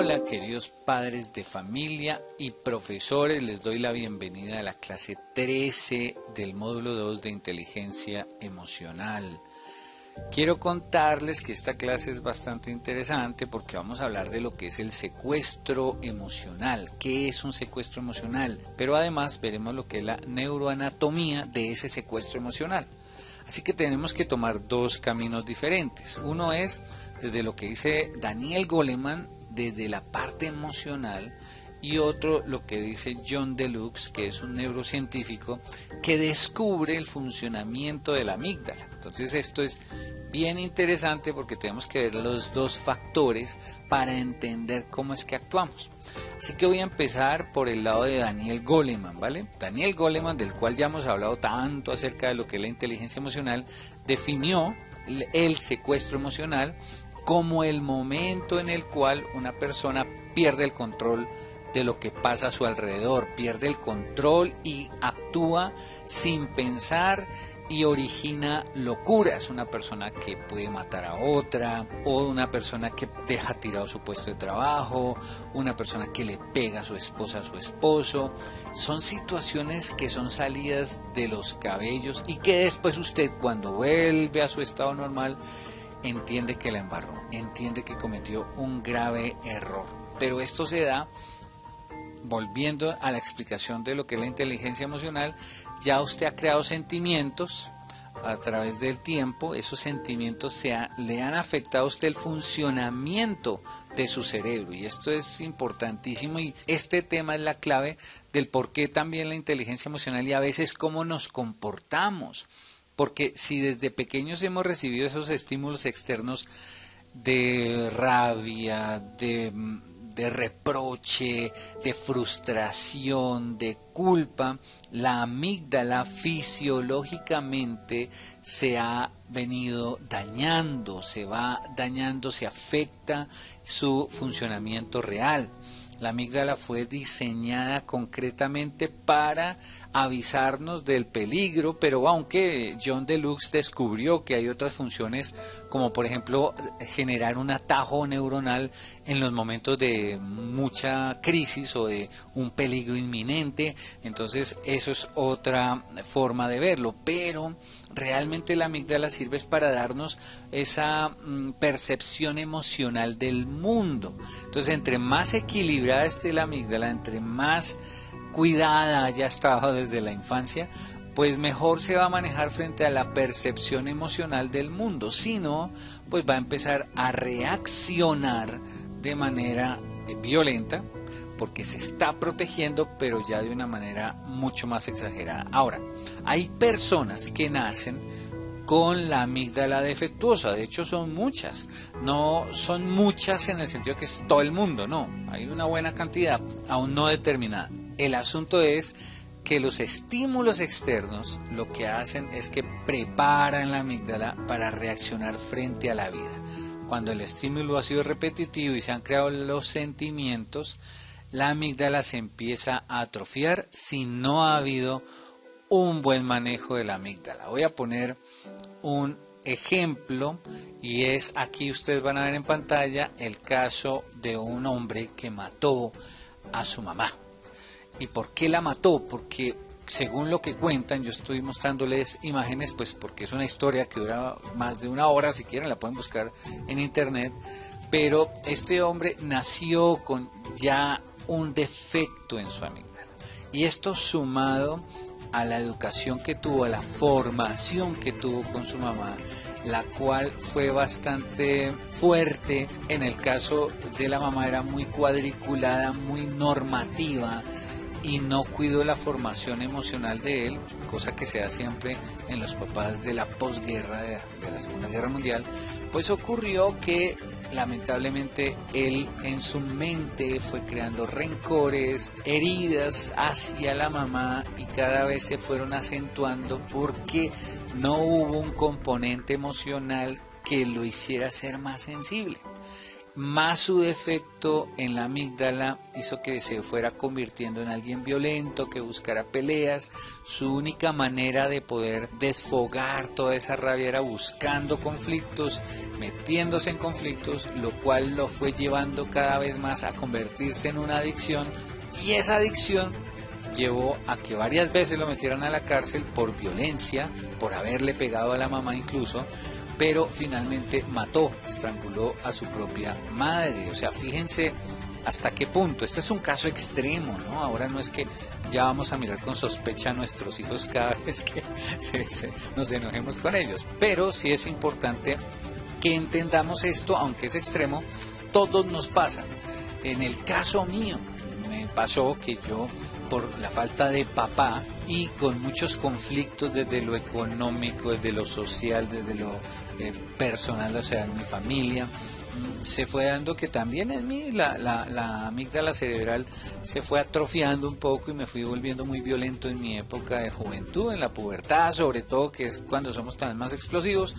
Hola queridos padres de familia y profesores, les doy la bienvenida a la clase 13 del módulo 2 de inteligencia emocional. Quiero contarles que esta clase es bastante interesante porque vamos a hablar de lo que es el secuestro emocional, qué es un secuestro emocional, pero además veremos lo que es la neuroanatomía de ese secuestro emocional. Así que tenemos que tomar dos caminos diferentes. Uno es desde lo que dice Daniel Goleman, desde la parte emocional, y otro lo que dice John Deluxe, que es un neurocientífico que descubre el funcionamiento de la amígdala. Entonces esto es bien interesante porque tenemos que ver los dos factores para entender cómo es que actuamos. Así que voy a empezar por el lado de Daniel Goleman, ¿vale? Daniel Goleman, del cual ya hemos hablado tanto acerca de lo que es la inteligencia emocional, definió el secuestro emocional como el momento en el cual una persona pierde el control de lo que pasa a su alrededor, pierde el control y actúa sin pensar y origina locuras. Una persona que puede matar a otra, o una persona que deja tirado su puesto de trabajo, una persona que le pega a su esposa, a su esposo. Son situaciones que son salidas de los cabellos y que después usted, cuando vuelve a su estado normal, entiende que la embarró, entiende que cometió un grave error. Pero esto se da, volviendo a la explicación de lo que es la inteligencia emocional, ya usted ha creado sentimientos a través del tiempo, esos sentimientos le han afectado a usted el funcionamiento de su cerebro, y esto es importantísimo, y este tema es la clave del por qué también la inteligencia emocional y a veces cómo nos comportamos. Porque si desde pequeños hemos recibido esos estímulos externos de rabia, de reproche, de frustración, de culpa, la amígdala fisiológicamente se ha venido dañando, se va dañando, se afecta su funcionamiento real. La amígdala fue diseñada concretamente para avisarnos del peligro, pero aunque John Deluxe descubrió que hay otras funciones, como por ejemplo generar un atajo neuronal en los momentos de mucha crisis o de un peligro inminente, entonces eso es otra forma de verlo, pero realmente la amígdala sirve para darnos esa percepción emocional del mundo. Entonces, entre más equilibrada esté la amígdala, entre más cuidada haya estado desde la infancia, pues mejor se va a manejar frente a la percepción emocional del mundo. Si no, pues va a empezar a reaccionar de manera violenta, porque se está protegiendo, pero ya de una manera mucho más exagerada. Ahora, hay personas que nacen con la amígdala defectuosa, de hecho son muchas, no son muchas en el sentido que es todo el mundo, no, hay una buena cantidad, aún no determinada. El asunto es que los estímulos externos lo que hacen es que preparan la amígdala para reaccionar frente a la vida. Cuando el estímulo ha sido repetitivo y se han creado los sentimientos, la amígdala se empieza a atrofiar si no ha habido un buen manejo de la amígdala. Voy a poner un ejemplo y es, aquí ustedes van a ver en pantalla el caso de un hombre que mató a su mamá. ¿Y por qué la mató? Porque según lo que cuentan, yo estoy mostrándoles imágenes, pues porque es una historia que dura más de una hora, si quieren la pueden buscar en internet, pero este hombre nació con ya un defecto en su amígdala, y esto sumado a la educación que tuvo, a la formación que tuvo con su mamá, la cual fue bastante fuerte. En el caso de la mamá era muy cuadriculada, muy normativa, y no cuidó la formación emocional de él, cosa que se da siempre en los papás de la posguerra, de la Segunda Guerra Mundial. Pues ocurrió que lamentablemente él en su mente fue creando rencores, heridas hacia la mamá, y cada vez se fueron acentuando porque no hubo un componente emocional que lo hiciera ser más sensible. más su defecto en la amígdala hizo que se fuera convirtiendo en alguien violento, que buscara peleas. Su única manera de poder desfogar toda esa rabia era buscando conflictos, metiéndose en conflictos, lo cual lo fue llevando cada vez más a convertirse en una adicción, y esa adicción llevó a que varias veces lo metieran a la cárcel por violencia, por haberle pegado a la mamá incluso, pero finalmente mató, estranguló a su propia madre. O sea, fíjense hasta qué punto. Este es un caso extremo, ¿no? Ahora no es que ya vamos a mirar con sospecha a nuestros hijos cada vez que nos enojemos con ellos, pero sí es importante que entendamos esto, aunque es extremo, todos nos pasa. En el caso mío, me pasó que yo, por la falta de papá y con muchos conflictos desde lo económico, desde lo social, desde lo personal, o sea, en mi familia, se fue dando que también en mí la amígdala cerebral se fue atrofiando un poco y me fui volviendo muy violento en mi época de juventud, en la pubertad sobre todo, que es cuando somos también más explosivos.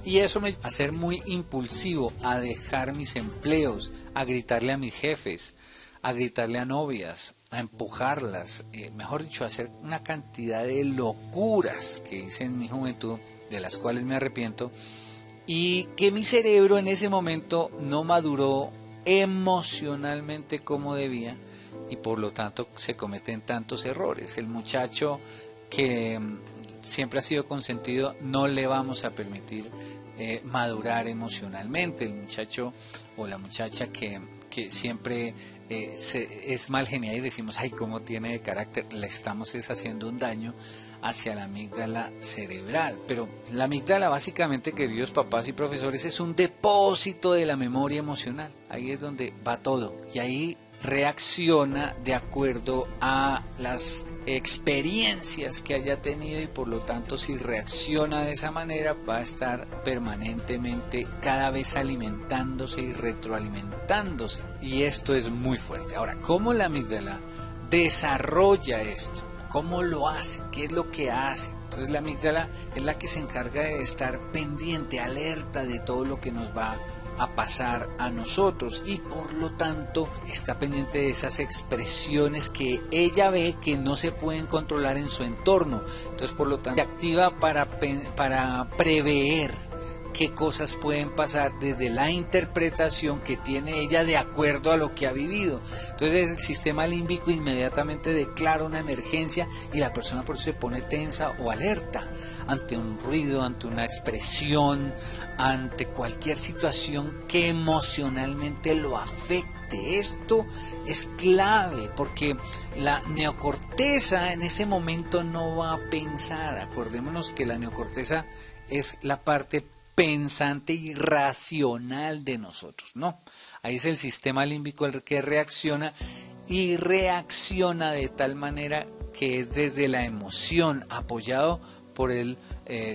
Y eso me a ser muy impulsivo, a dejar mis empleos, a gritarle a mis jefes, a gritarle a novias, a empujarlas, mejor dicho, a hacer una cantidad de locuras que hice en mi juventud, de las cuales me arrepiento, y que mi cerebro en ese momento no maduró emocionalmente como debía, y por lo tanto se cometen tantos errores. El muchacho que siempre ha sido consentido, no le vamos a permitir madurar emocionalmente. El muchacho o la muchacha que siempre es mal geniada y decimos, ay, cómo tiene de carácter, le estamos haciendo un daño hacia la amígdala cerebral. Pero la amígdala, básicamente, queridos papás y profesores, es un depósito de la memoria emocional. Ahí es donde va todo, y ahí reacciona de acuerdo a las experiencias que haya tenido, y por lo tanto, si reacciona de esa manera, va a estar permanentemente cada vez alimentándose y retroalimentándose, y esto es muy fuerte. Ahora, ¿cómo la amígdala desarrolla esto? ¿Cómo lo hace? ¿Qué es lo que hace? Entonces la amígdala es la que se encarga de estar pendiente, alerta de todo lo que nos va a pasar a nosotros, y por lo tanto está pendiente de esas expresiones que ella ve que no se pueden controlar en su entorno. Entonces, por lo tanto, se activa para prever qué cosas pueden pasar desde la interpretación que tiene ella de acuerdo a lo que ha vivido. Entonces el sistema límbico inmediatamente declara una emergencia, y la persona por eso se pone tensa o alerta ante un ruido, ante una expresión, ante cualquier situación que emocionalmente lo afecte. Esto es clave, porque la neocorteza en ese momento no va a pensar. Acordémonos que la neocorteza es la parte pensante y racional de nosotros, ¿no? Ahí es el sistema límbico el que reacciona, y reacciona de tal manera que es desde la emoción, apoyado por el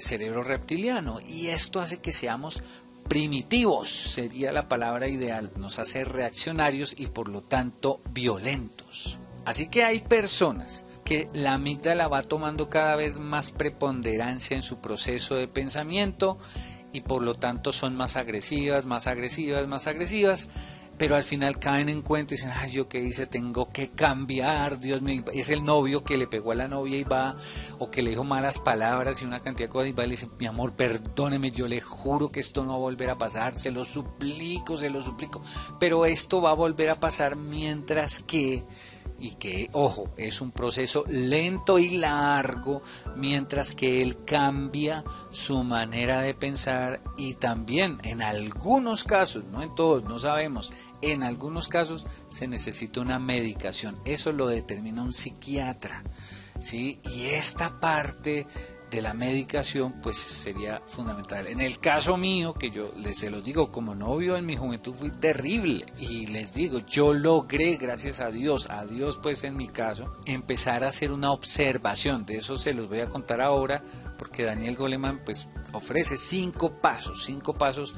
cerebro reptiliano, y esto hace que seamos primitivos, sería la palabra ideal, nos hace reaccionarios y por lo tanto violentos. Así que hay personas que la amígdala va tomando cada vez más preponderancia en su proceso de pensamiento, y por lo tanto son más agresivas, pero al final caen en cuenta y dicen, ay, yo qué hice, tengo que cambiar, Dios mío. Es el novio que le pegó a la novia y va, o que le dijo malas palabras y una cantidad de cosas, y va y le dice, mi amor, perdóneme, yo le juro que esto no va a volver a pasar, se lo suplico, pero esto va a volver a pasar mientras que, y que, ojo, es un proceso lento y largo, mientras que él cambia su manera de pensar, y también en algunos casos, no en todos, no sabemos, en algunos casos se necesita una medicación. Eso lo determina un psiquiatra, ¿sí? Y esta parte de la medicación pues sería fundamental. En el caso mío, que yo se los digo, como novio en mi juventud fui terrible, y les digo, yo logré, gracias a Dios pues en mi caso, empezar a hacer una observación. De eso se los voy a contar ahora, porque Daniel Goleman pues ofrece 5 pasos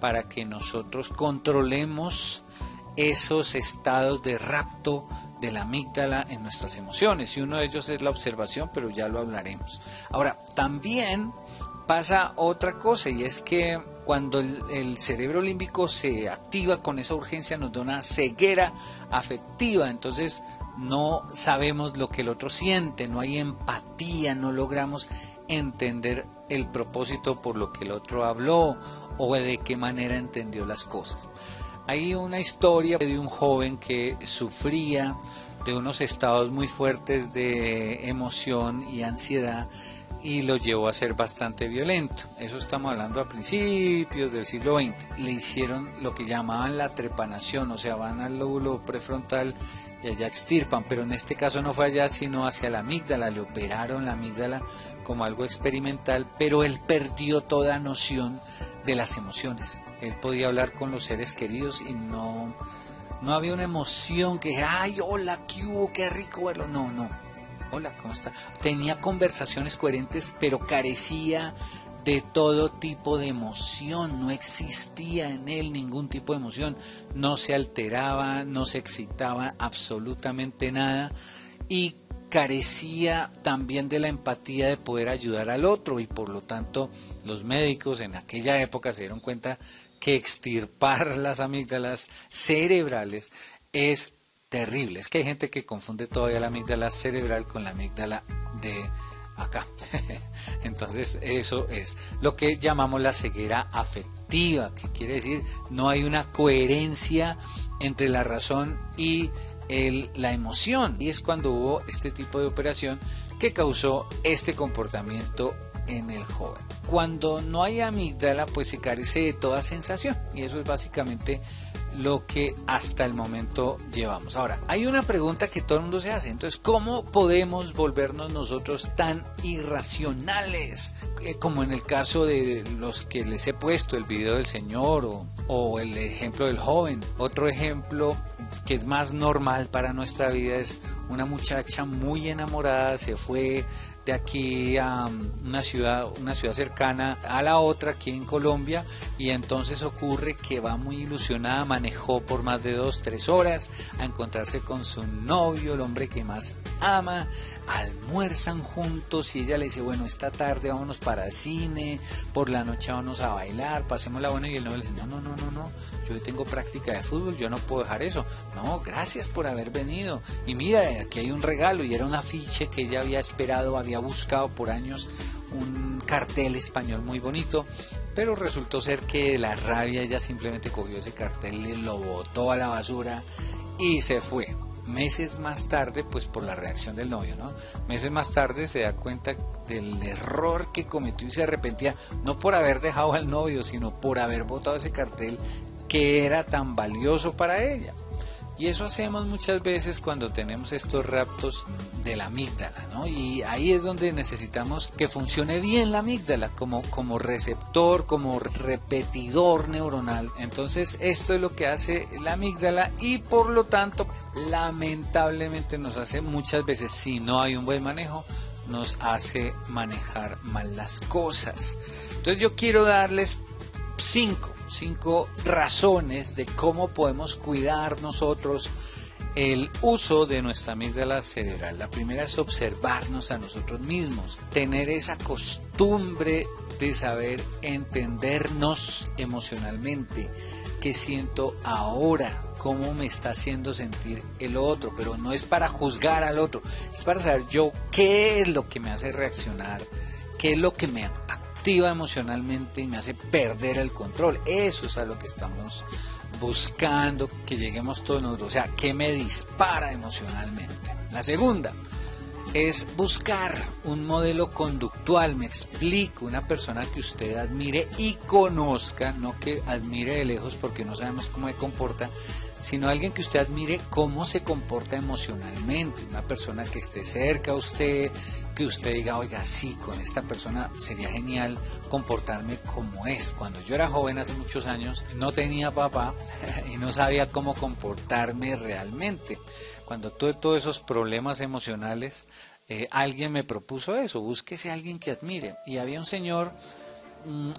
para que nosotros controlemos esos estados de rapto de la amígdala en nuestras emociones, y uno de ellos es la observación, pero ya lo hablaremos. Ahora, también pasa otra cosa, y es que Cuando el cerebro límbico se activa con esa urgencia, nos da una ceguera afectiva, entonces no sabemos lo que el otro siente, no hay empatía, no logramos entender el propósito por lo que el otro habló o de qué manera entendió las cosas. Hay una historia de un joven que sufría de unos estados muy fuertes de emoción y ansiedad y lo llevó a ser bastante violento. Eso estamos hablando a principios del siglo XX. Le hicieron lo que llamaban la trepanación, o sea, van al lóbulo prefrontal y allá extirpan, pero en este caso no fue allá sino hacia la amígdala, le operaron la amígdala como algo experimental, pero él perdió toda noción de las emociones. Él podía hablar con los seres queridos y no había una emoción que, ay, hola, ¿qué hubo? Qué rico verlo. No. Hola, ¿cómo está? Tenía conversaciones coherentes, pero carecía de todo tipo de emoción. No existía en él ningún tipo de emoción. No se alteraba, no se excitaba absolutamente nada. Y carecía también de la empatía de poder ayudar al otro. Y por lo tanto, los médicos en aquella época se dieron cuenta que extirpar las amígdalas cerebrales es terrible. Es que hay gente que confunde todavía la amígdala cerebral con la amígdala de acá. Entonces eso es lo que llamamos la ceguera afectiva, que quiere decir no hay una coherencia entre la razón y la emoción. Y es cuando hubo este tipo de operación que causó este comportamiento en el joven. Cuando no hay amígdala, pues se carece de toda sensación, y eso es básicamente lo que hasta el momento llevamos. Ahora, hay una pregunta que todo el mundo se hace, entonces, ¿cómo podemos volvernos nosotros tan irracionales? Como en el caso de los que les he puesto, el video del señor o el ejemplo del joven. Otro ejemplo que es más normal para nuestra vida es una muchacha muy enamorada, se fue de aquí a una ciudad cercana a la otra aquí en Colombia, y entonces ocurre que va muy ilusionada, manejó por más de 2-3 horas a encontrarse con su novio, el hombre que más ama, almuerzan juntos y ella le dice, bueno, esta tarde vámonos para el cine, por la noche vámonos a bailar, pasémosla bueno, y el novio le dice, no, yo tengo práctica de fútbol, yo no puedo dejar eso. No, gracias por haber venido, y mira, aquí hay un regalo, y era un afiche que ella había esperado, había buscado por años un cartel español muy bonito, pero resultó ser que la rabia ella simplemente cogió ese cartel y lo botó a la basura y se fue. Meses más tarde, pues por la reacción del novio, ¿no? Meses más tarde se da cuenta del error que cometió y se arrepentía, no por haber dejado al novio, sino por haber botado ese cartel que era tan valioso para ella. Y eso hacemos muchas veces cuando tenemos estos raptos de la amígdala, ¿no? Y ahí es donde necesitamos que funcione bien la amígdala como receptor, como repetidor neuronal. Entonces esto es lo que hace la amígdala y por lo tanto lamentablemente nos hace muchas veces, si no hay un buen manejo, nos hace manejar mal las cosas. Entonces yo quiero darles 5 razones de cómo podemos cuidar nosotros el uso de nuestra amígdala cerebral. La primera es observarnos a nosotros mismos, tener esa costumbre de saber entendernos emocionalmente, qué siento ahora, cómo me está haciendo sentir el otro, pero no es para juzgar al otro, es para saber yo qué es lo que me hace reaccionar, qué es lo que me activa emocionalmente y me hace perder el control. Eso es a lo que estamos buscando, que lleguemos todos nosotros, o sea, ¿qué me dispara emocionalmente? La segunda es buscar un modelo conductual, me explico, una persona que usted admire y conozca, no que admire de lejos porque no sabemos cómo se comporta, sino alguien que usted admire cómo se comporta emocionalmente, una persona que esté cerca a usted, que usted diga, oiga, sí, con esta persona sería genial comportarme como es. Cuando yo era joven, hace muchos años, no tenía papá y no sabía cómo comportarme realmente. Cuando tuve todos esos problemas emocionales, alguien me propuso eso, búsquese a alguien que admire. Y había un señor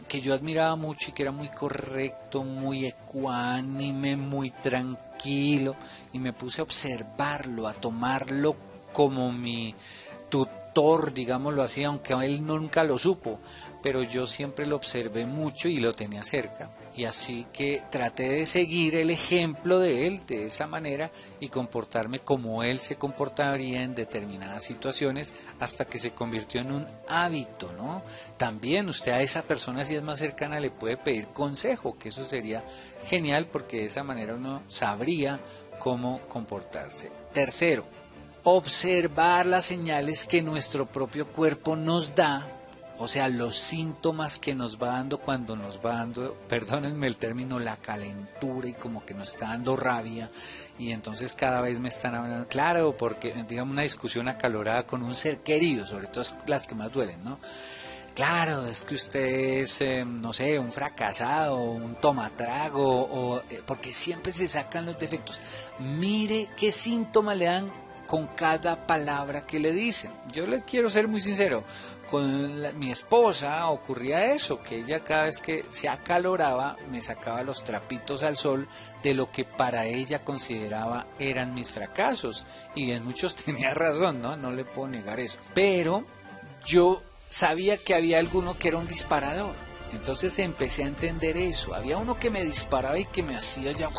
que yo admiraba mucho y que era muy correcto, muy ecuánime, muy tranquilo, y me puse a observarlo, a tomarlo como mi tutor, digámoslo así, aunque él nunca lo supo, pero yo siempre lo observé mucho y lo tenía cerca. Y así que traté de seguir el ejemplo de él de esa manera y comportarme como él se comportaría en determinadas situaciones hasta que se convirtió en un hábito, ¿no? También usted a esa persona, si es más cercana, le puede pedir consejo, que eso sería genial porque de esa manera uno sabría cómo comportarse. Tercero, observar las señales que nuestro propio cuerpo nos da, o sea, los síntomas que nos va dando cuando nos va dando, perdónenme el término, la calentura y como que nos está dando rabia y entonces cada vez me están hablando, claro, porque digamos una discusión acalorada con un ser querido, sobre todo las que más duelen, ¿no? Claro, es que usted es, no sé, un fracasado, un tomatrago, porque siempre se sacan los defectos. Mire qué síntomas le dan con cada palabra que le dicen. Yo le quiero ser muy sincero, con mi esposa ocurría eso, que ella cada vez que se acaloraba me sacaba los trapitos al sol de lo que para ella consideraba eran mis fracasos, y en muchos tenía razón, no le puedo negar eso, pero yo sabía que había alguno que era un disparador. Entonces empecé a entender eso. Había uno que me disparaba y que me hacía ya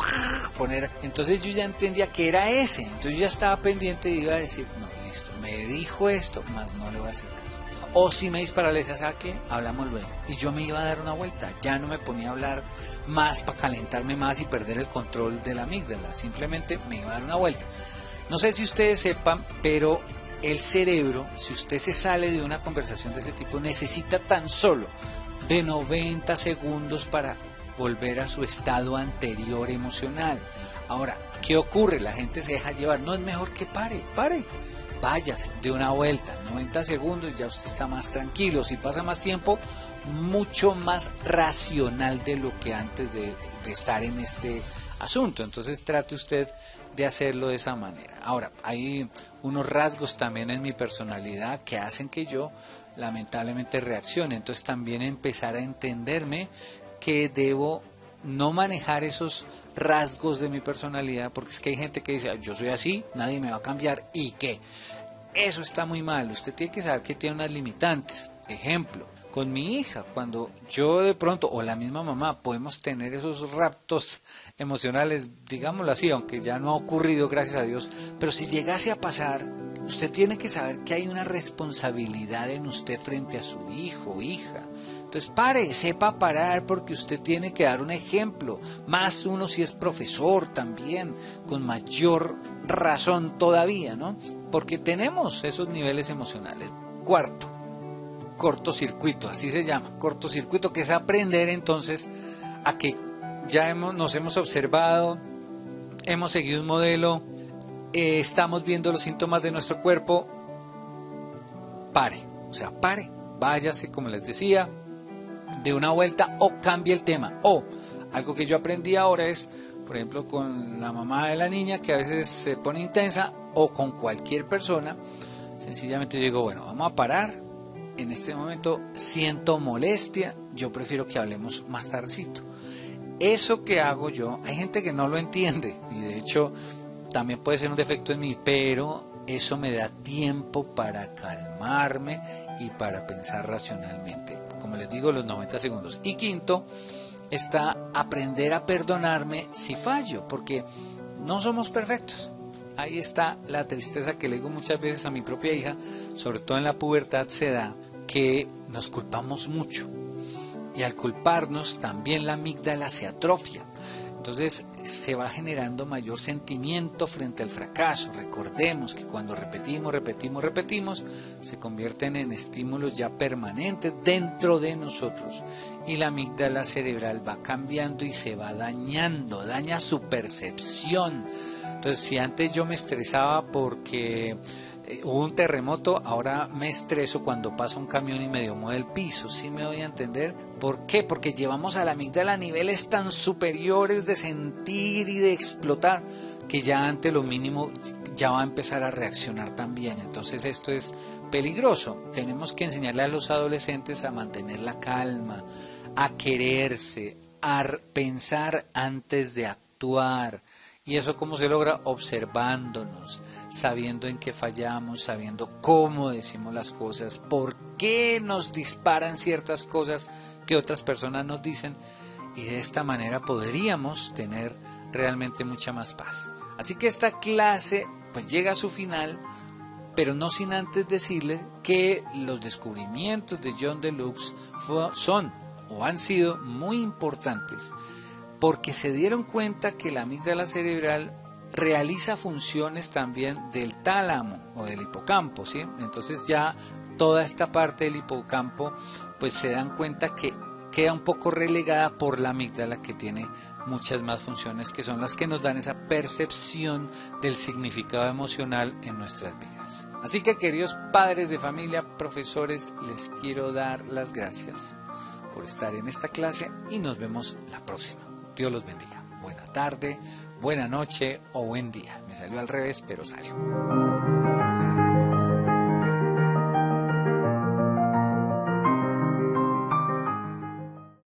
poner. Entonces yo ya entendía que era ese. Entonces yo ya estaba pendiente y iba a decir, no, listo, me dijo esto, más no le voy a hacer caso. O si me disparaba, le decía, ¿sabe qué? Hablamos luego. Y yo me iba a dar una vuelta. Ya no me ponía a hablar más para calentarme más y perder el control de la amígdala. Simplemente me iba a dar una vuelta. No sé si ustedes sepan, pero el cerebro, si usted se sale de una conversación de ese tipo, necesita tan solo de 90 segundos para volver a su estado anterior emocional. Ahora, ¿qué ocurre? La gente se deja llevar. No, es mejor que pare, váyase de una vuelta, 90 segundos, ya usted está más tranquilo. Si pasa más tiempo, mucho más racional de lo que antes de estar en este asunto. Entonces trate usted de hacerlo de esa manera. Ahora, hay unos rasgos también en mi personalidad que hacen que yo lamentablemente reaccione. Entonces también empezar a entenderme que debo no manejar esos rasgos de mi personalidad, porque es que hay gente que dice, yo soy así, nadie me va a cambiar, ¿y qué? Eso está muy mal. Usted tiene que saber que tiene unas limitantes. Ejemplo, con mi hija, cuando yo de pronto, o la misma mamá, podemos tener esos raptos emocionales, digámoslo así, aunque ya no ha ocurrido, gracias a Dios, pero si llegase a pasar, usted tiene que saber que hay una responsabilidad en usted frente a su hijo o hija. Entonces pare, sepa parar, porque usted tiene que dar un ejemplo, más uno si es profesor también, con mayor razón todavía, ¿no? Porque tenemos esos niveles emocionales. Cuarto, cortocircuito, así se llama, cortocircuito, que es aprender entonces a que ya nos hemos observado, hemos seguido un modelo, estamos viendo los síntomas de nuestro cuerpo, pare, váyase, como les decía, de una vuelta o cambie el tema. O algo que yo aprendí ahora es, por ejemplo, con la mamá de la niña, que a veces se pone intensa, o con cualquier persona, sencillamente yo digo, bueno, vamos a parar. En este momento siento molestia, yo prefiero que hablemos más tardecito. Eso que hago yo, hay gente que no lo entiende, y de hecho también puede ser un defecto en mí, pero eso me da tiempo para calmarme y para pensar racionalmente. Como les digo, los 90 segundos. Y quinto, está aprender a perdonarme si fallo, porque no somos perfectos. Ahí está la tristeza que le digo muchas veces a mi propia hija, sobre todo en la pubertad se da, que nos culpamos mucho. Y al culparnos también la amígdala se atrofia. Entonces se va generando mayor sentimiento frente al fracaso. Recordemos que cuando repetimos, se convierten en estímulos ya permanentes dentro de nosotros. Y la amígdala cerebral va cambiando y se va dañando, daña su percepción. Entonces, si antes yo me estresaba porque hubo un terremoto, ahora me estreso cuando pasa un camión y medio mueve el piso. ¿Sí me voy a entender? ¿Por qué? Porque llevamos a la amígdala a niveles tan superiores de sentir y de explotar, que ya ante lo mínimo ya va a empezar a reaccionar también. Entonces esto es peligroso. Tenemos que enseñarle a los adolescentes a mantener la calma, a quererse, a pensar antes de actuar. ¿Y eso cómo se logra? Observándonos, sabiendo en qué fallamos, sabiendo cómo decimos las cosas, por qué nos disparan ciertas cosas que otras personas nos dicen, y de esta manera podríamos tener realmente mucha más paz. Así que esta clase pues llega a su final, pero no sin antes decirle que los descubrimientos de John Deluxe son o han sido muy importantes, porque se dieron cuenta que la amígdala cerebral realiza funciones también del tálamo o del hipocampo, ¿sí? Entonces ya toda esta parte del hipocampo pues se dan cuenta que queda un poco relegada por la amígdala, que tiene muchas más funciones, que son las que nos dan esa percepción del significado emocional en nuestras vidas. Así que, queridos padres de familia, profesores, les quiero dar las gracias por estar en esta clase y nos vemos la próxima. Dios los bendiga. Buena tarde, buena noche o buen día. Me salió al revés, pero salió.